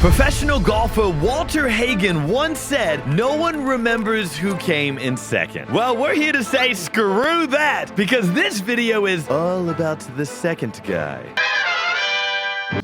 Professional golfer Walter Hagen once said, "No one remembers who came in second." Well, we're here to say screw that, because this video is all about the second guy.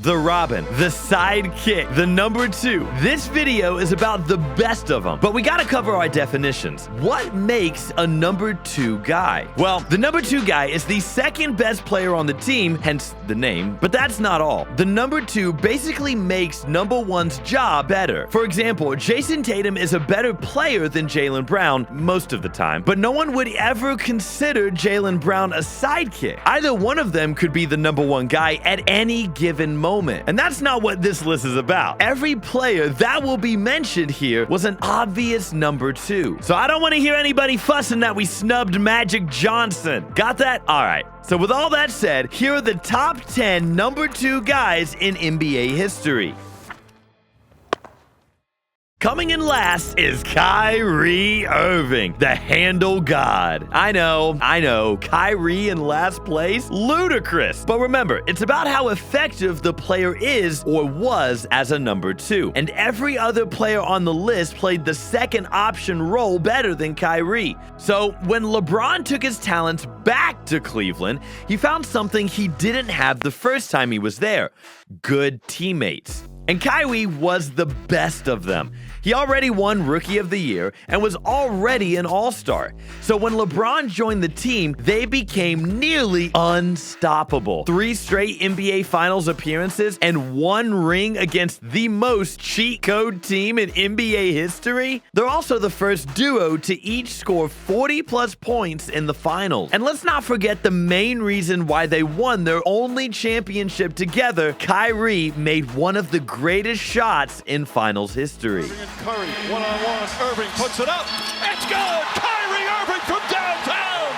The Robin, the sidekick, the number 2. This video is about the best of them, but we gotta cover our definitions. What makes a number 2 guy? Well, the number 2 guy is the second best player on the team, hence the name, but that's not all. The number 2 basically makes number 1's job better. For example, Jason Tatum is a better player than Jaylen Brown most of the time, but no one would ever consider Jaylen Brown a sidekick. Either one of them could be the number 1 guy at any given moment. And that's not what this list is about. Every player that will be mentioned here was an obvious number 2. So I don't want to hear anybody fussing that we snubbed Magic Johnson. Got that? All right. So with all that said, here are the top 10 number 2 guys in NBA history. Coming in last is Kyrie Irving, the handle god. I know, Kyrie in last place? Ludicrous. But remember, it's about how effective the player is or was as a number 2. And every other player on the list played the second option role better than Kyrie. So when LeBron took his talents back to Cleveland, he found something he didn't have the first time he was there: good teammates. And Kyrie was the best of them. He already won Rookie of the Year and was already an All-Star. So when LeBron joined the team, they became nearly unstoppable. 3 straight NBA Finals appearances and 1 ring against the most cheat code team in NBA history. They're also the first duo to each score 40-plus points in the Finals. And let's not forget the main reason why they won their only championship together. Kyrie made one of the greatest shots in Finals history. Curry, one-on-one, Irving puts it up, it's good! Kyrie Irving from downtown!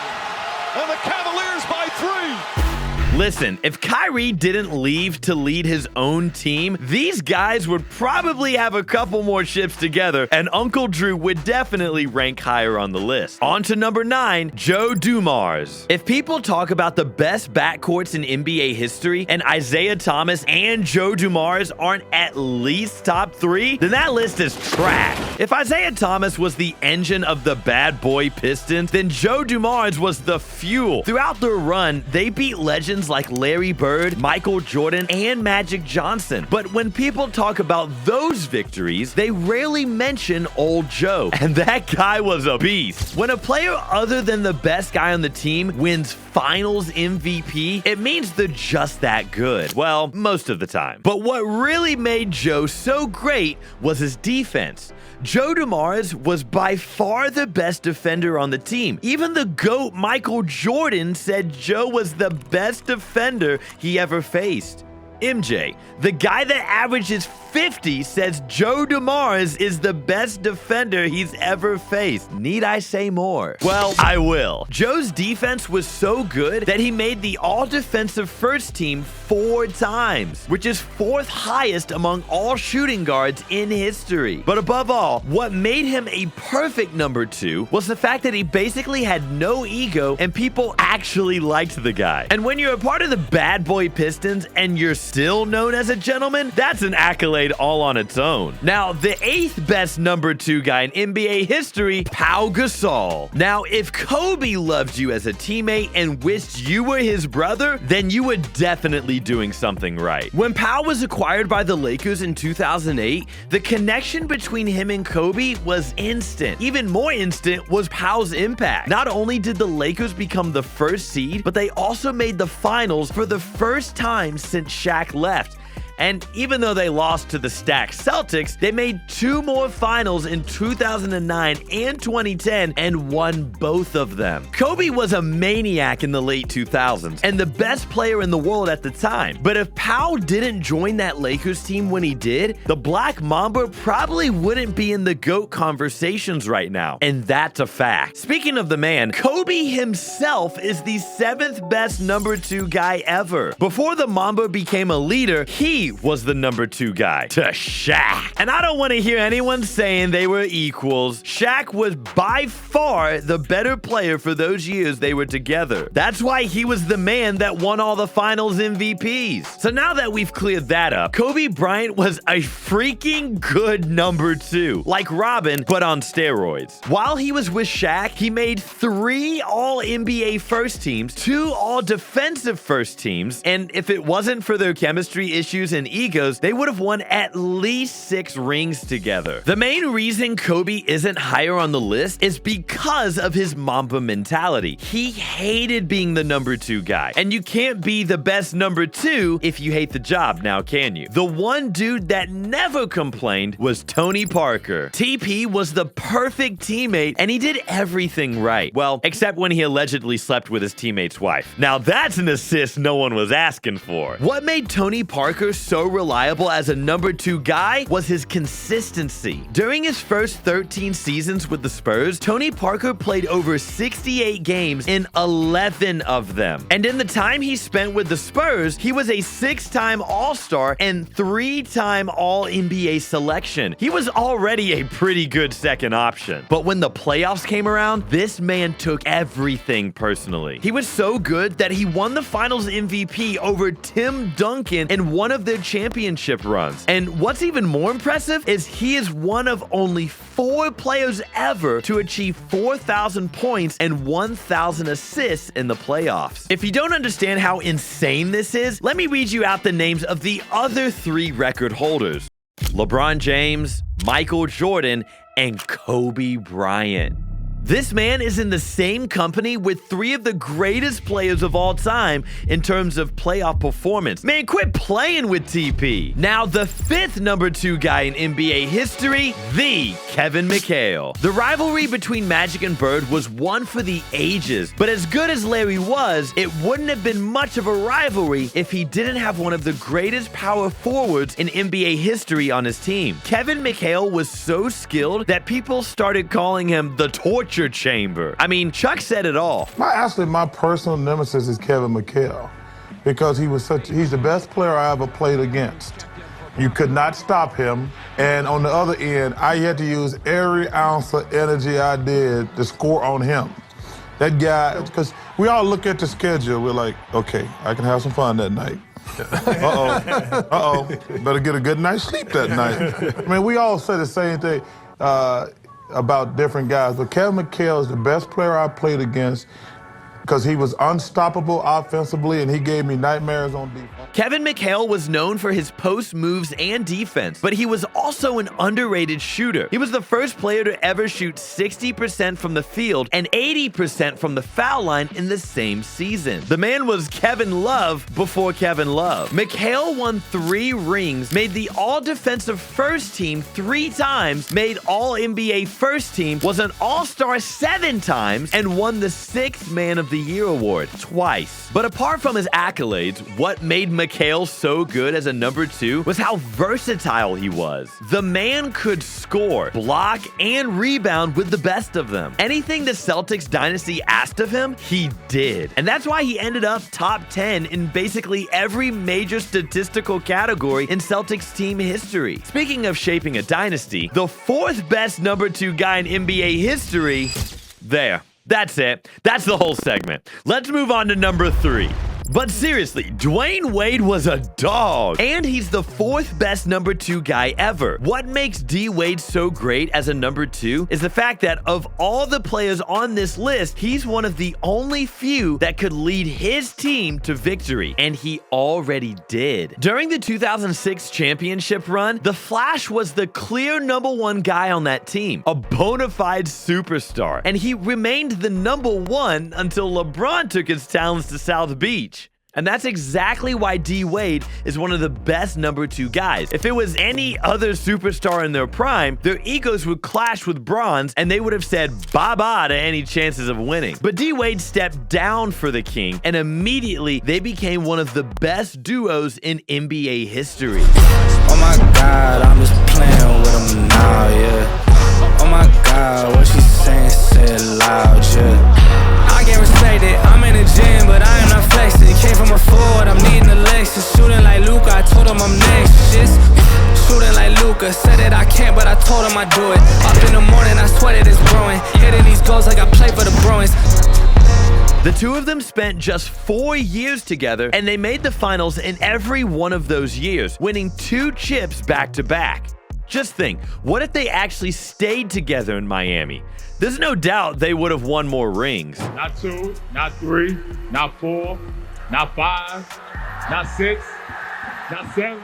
And the Cavaliers by 3! Listen, if Kyrie didn't leave to lead his own team, these guys would probably have a couple more ships together, and Uncle Drew would definitely rank higher on the list. On to number 9, Joe Dumars. If people talk about the best backcourts in NBA history, and Isaiah Thomas and Joe Dumars aren't at least top 3, then that list is trash. If Isaiah Thomas was the engine of the bad boy Pistons, then Joe Dumars was the fuel. Throughout their run, they beat legends like Larry Bird, Michael Jordan, and Magic Johnson. But when people talk about those victories, they rarely mention old Joe. And that guy was a beast. When a player other than the best guy on the team wins Finals MVP, it means they're just that good. Well, most of the time. But what really made Joe so great was his defense. Joe Dumars was by far the best defender on the team. Even the GOAT Michael Jordan said Joe was the best defender he ever faced. MJ, the guy that averages 50, says Joe Dumars is the best defender he's ever faced. Need I say more? Well, I will. Joe's defense was so good that he made the all-defensive first team 4 times, which is 4th highest among all shooting guards in history. But above all, what made him a perfect number 2 was the fact that he basically had no ego and people actually liked the guy. And when you're a part of the bad boy Pistons and you're still known as a gentleman, that's an accolade all on its own. Now, the 8th best number 2 guy in NBA history, Pau Gasol. Now, if Kobe loved you as a teammate and wished you were his brother, then you were definitely doing something right. When Pau was acquired by the Lakers in 2008, the connection between him and Kobe was instant. Even more instant was Pau's impact. Not only did the Lakers become the first seed, but they also made the finals for the first time since Shaq left. And even though they lost to the stacked Celtics, they made 2 more finals in 2009 and 2010 and won both of them. Kobe was a maniac in the late 2000s and the best player in the world at the time. But if Pau didn't join that Lakers team when he did, the Black Mamba probably wouldn't be in the GOAT conversations right now. And that's a fact. Speaking of the man, Kobe himself is the 7th best number 2 guy ever. Before the Mamba became a leader, he was the number 2 guy to Shaq. And I don't want to hear anyone saying they were equals. Shaq was by far the better player for those years they were together. That's why he was the man that won all the finals MVPs. So now that we've cleared that up, Kobe Bryant was a freaking good number 2, like Robin, but on steroids. While he was with Shaq, he made 3 All-NBA first teams, 2 All-Defensive first teams, and if it wasn't for their chemistry issues and egos, they would have won at least 6 rings together. The main reason Kobe isn't higher on the list is because of his Mamba mentality. He hated being the number 2 guy, and you can't be the best number 2 if you hate the job, now can you? The one dude that never complained was Tony Parker. TP was the perfect teammate, and he did everything right. Well, except when he allegedly slept with his teammate's wife. Now that's an assist no one was asking for. What made Tony Parker so reliable as a number 2 guy was his consistency. During his first 13 seasons with the Spurs, Tony Parker played over 68 games in 11 of them. And in the time he spent with the Spurs, he was a 6-time All-Star and 3-time All-NBA selection. He was already a pretty good second option. But when the playoffs came around, this man took everything personally. He was so good that he won the Finals MVP over Tim Duncan in one of their championship runs. And what's even more impressive is he is one of only 4 players ever to achieve 4,000 points and 1,000 assists in the playoffs. If you don't understand how insane this is, let me read you out the names of the other 3 record holders: LeBron James, Michael Jordan, and Kobe Bryant. This man is in the same company with 3 of the greatest players of all time in terms of playoff performance. Man, quit playing with TP. Now, the 5th number 2 guy in NBA history, the Kevin McHale. The rivalry between Magic and Bird was one for the ages, but as good as Larry was, it wouldn't have been much of a rivalry if he didn't have one of the greatest power forwards in NBA history on his team. Kevin McHale was so skilled that people started calling him the torture chamber. I mean, Chuck said it all. My personal nemesis is Kevin McHale because he's the best player I ever played against. You could not stop him. And on the other end, I had to use every ounce of energy I did to score on him. That guy, because we all look at the schedule, we're like, okay, I can have some fun that night. Better get a good night's sleep that night. I mean, we all say the same thing about different guys, but Kevin McHale is the best player I played against because he was unstoppable offensively and he gave me nightmares on defense. Kevin McHale was known for his post moves and defense, but he was also an underrated shooter. He was the first player to ever shoot 60% from the field and 80% from the foul line in the same season. The man was Kevin Love before Kevin Love. McHale won 3 rings, made the All-Defensive First Team 3 times, made All-NBA First Team, was an All-Star 7 times, and won the 6th Man of the Year award twice. But apart from his accolades, what made McHale so good as a number 2 was how versatile he was. The man could score, block, and rebound with the best of them. Anything the Celtics dynasty asked of him, he did. And that's why he ended up top 10 in basically every major statistical category in Celtics team history. Speaking of shaping a dynasty, the 4th best number 2 guy in NBA history, there. That's it. That's the whole segment. Let's move on to number 3. But seriously, Dwyane Wade was a dog, and he's the 4th best number 2 guy ever. What makes D Wade so great as a number 2 is the fact that of all the players on this list, he's one of the only few that could lead his team to victory, and he already did. During the 2006 championship run, the Flash was the clear number 1 guy on that team, a bona fide superstar, and he remained the number 1 until LeBron took his talents to South Beach. And that's exactly why D Wade is one of the best number 2 guys. If it was any other superstar in their prime, their egos would clash with Bron's and they would have said bye-bye to any chances of winning. But D Wade stepped down for the King, and immediately they became one of the best duos in NBA history. Oh my God, I'm just playing with him now, yeah. Oh my God, what she's saying, say it loud, yeah. I can't respect it, I'm in the gym, but I am not flexing. Came from a Ford, I'm needing a Lexus. Shooting like Luke, I told him I'm next. Luka. Said that I can't, but I told him I do it. Up in the morning, I sweat it is growing. Hitting these goals like I play for the Bruins. The two of them spent just 4 years together, and they made the finals in every one of those years, winning 2 chips back-to-back. Just think, what if they actually stayed together in Miami? There's no doubt they would have won more rings. Not 2, not 3, not 4, not 5, not 6, not 7.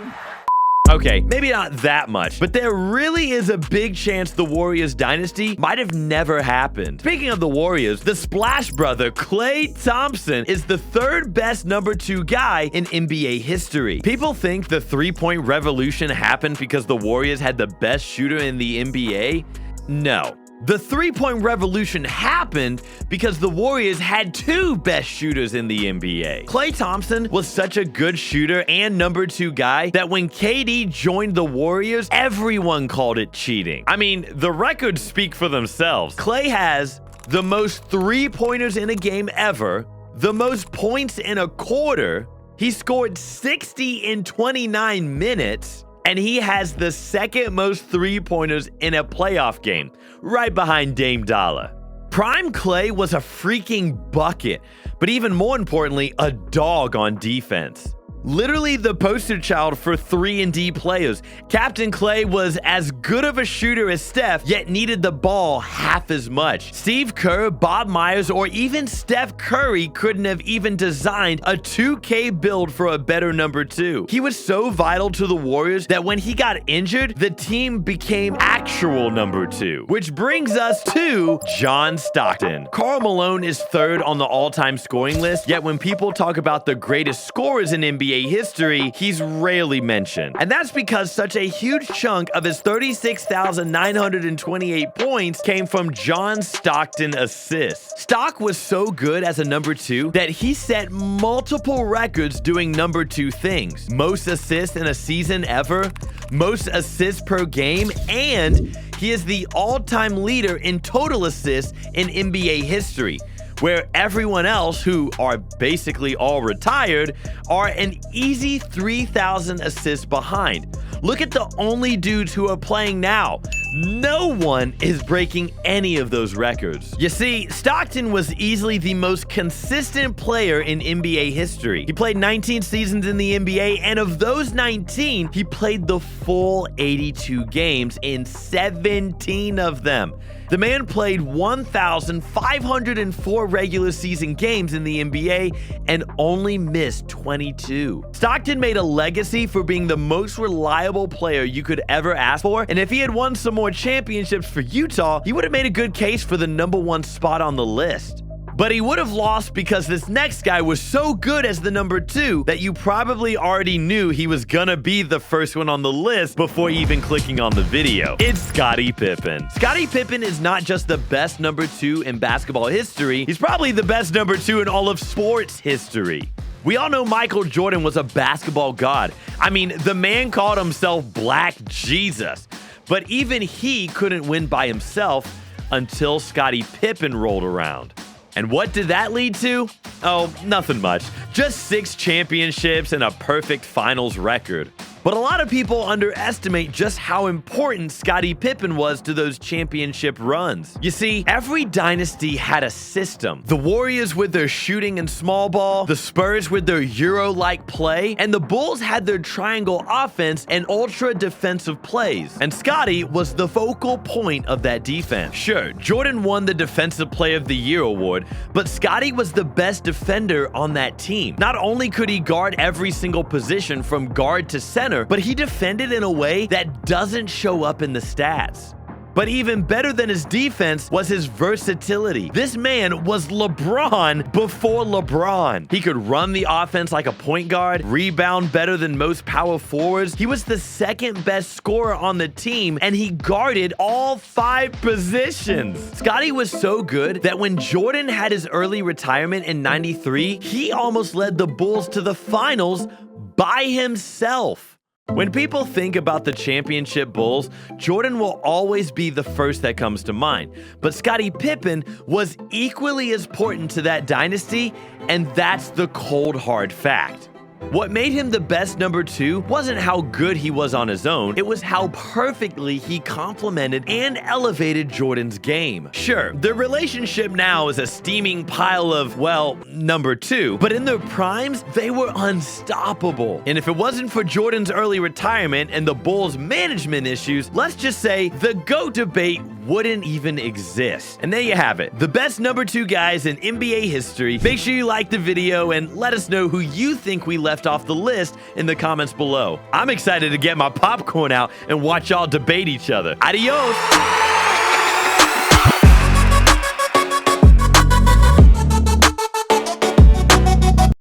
Okay, maybe not that much, but there really is a big chance the Warriors dynasty might have never happened. Speaking of the Warriors, the Splash brother, Klay Thompson, is the 3rd best number 2 guy in NBA history. People think the three-point revolution happened because the Warriors had the best shooter in the NBA. No. The three-point revolution happened because the Warriors had 2 best shooters in the NBA. Klay Thompson was such a good shooter and number 2 guy that when KD joined the Warriors, everyone called it cheating. I mean, the records speak for themselves. Klay has the most three-pointers in a game ever, the most points in a quarter, he scored 60 in 29 minutes, and he has the 2nd most three-pointers in a playoff game, right behind Dame Dollar. Prime Klay was a freaking bucket, but even more importantly, a dog on defense. Literally the poster child for 3-and-D players. Captain Klay was as good of a shooter as Steph, yet needed the ball half as much. Steve Kerr, Bob Myers, or even Steph Curry couldn't have even designed a 2K build for a better number 2. He was so vital to the Warriors that when he got injured, the team became actual number 2. Which brings us to John Stockton. Karl Malone is 3rd on the all-time scoring list, yet when people talk about the greatest scorers in NBA history, he's rarely mentioned. And that's because such a huge chunk of his 36,928 points came from John Stockton assists. Stock was so good as a number 2 that he set multiple records doing number 2 things. Most assists in a season ever, most assists per game, and he is the all-time leader in total assists in NBA history, where everyone else, who are basically all retired, are an easy 3,000 assists behind. Look at the only dudes who are playing now. No one is breaking any of those records. You see, Stockton was easily the most consistent player in NBA history. He played 19 seasons in the NBA, and of those 19, he played the full 82 games in 17 of them. The man played 1,504 regular season games in the NBA and only missed 22. Stockton made a legacy for being the most reliable player you could ever ask for, and if he had won some more championships for Utah, he would have made a good case for the number 1 spot on the list. But he would have lost because this next guy was so good as the number 2 that you probably already knew he was gonna be the first one on the list before even clicking on the video. It's Scottie Pippen. Scottie Pippen is not just the best number 2 in basketball history, he's probably the best number 2 in all of sports history. We all know Michael Jordan was a basketball god. I mean, the man called himself Black Jesus. But even he couldn't win by himself until Scottie Pippen rolled around. And what did that lead to? Oh, nothing much. Just 6 championships and a perfect finals record. But a lot of people underestimate just how important Scottie Pippen was to those championship runs. You see, every dynasty had a system. The Warriors with their shooting and small ball, the Spurs with their Euro-like play, and the Bulls had their triangle offense and ultra defensive plays. And Scottie was the focal point of that defense. Sure, Jordan won the Defensive Player of the Year award, but Scottie was the best defender on that team. Not only could he guard every single position from guard to center, but he defended in a way that doesn't show up in the stats. But even better than his defense was his versatility. This man was LeBron before LeBron. He could run the offense like a point guard, rebound better than most power forwards. He was the 2nd best scorer on the team, and he guarded all 5 positions. Scottie was so good that when Jordan had his early retirement in '93, he almost led the Bulls to the finals by himself. When people think about the championship Bulls, Jordan will always be the first that comes to mind. But Scottie Pippen was equally as important to that dynasty, and that's the cold hard fact. What made him the best number 2 wasn't how good he was on his own, it was how perfectly he complemented and elevated Jordan's game. Sure, their relationship now is a steaming pile of, well, number 2, but in their primes, they were unstoppable. And if it wasn't for Jordan's early retirement and the Bulls' management issues, let's just say the GOAT debate wouldn't even exist. And there you have it, the best number 2 guys in NBA history. Make sure you like the video and let us know who you think we left off the list in the comments below. I'm excited to get my popcorn out and watch y'all debate each other. Adios!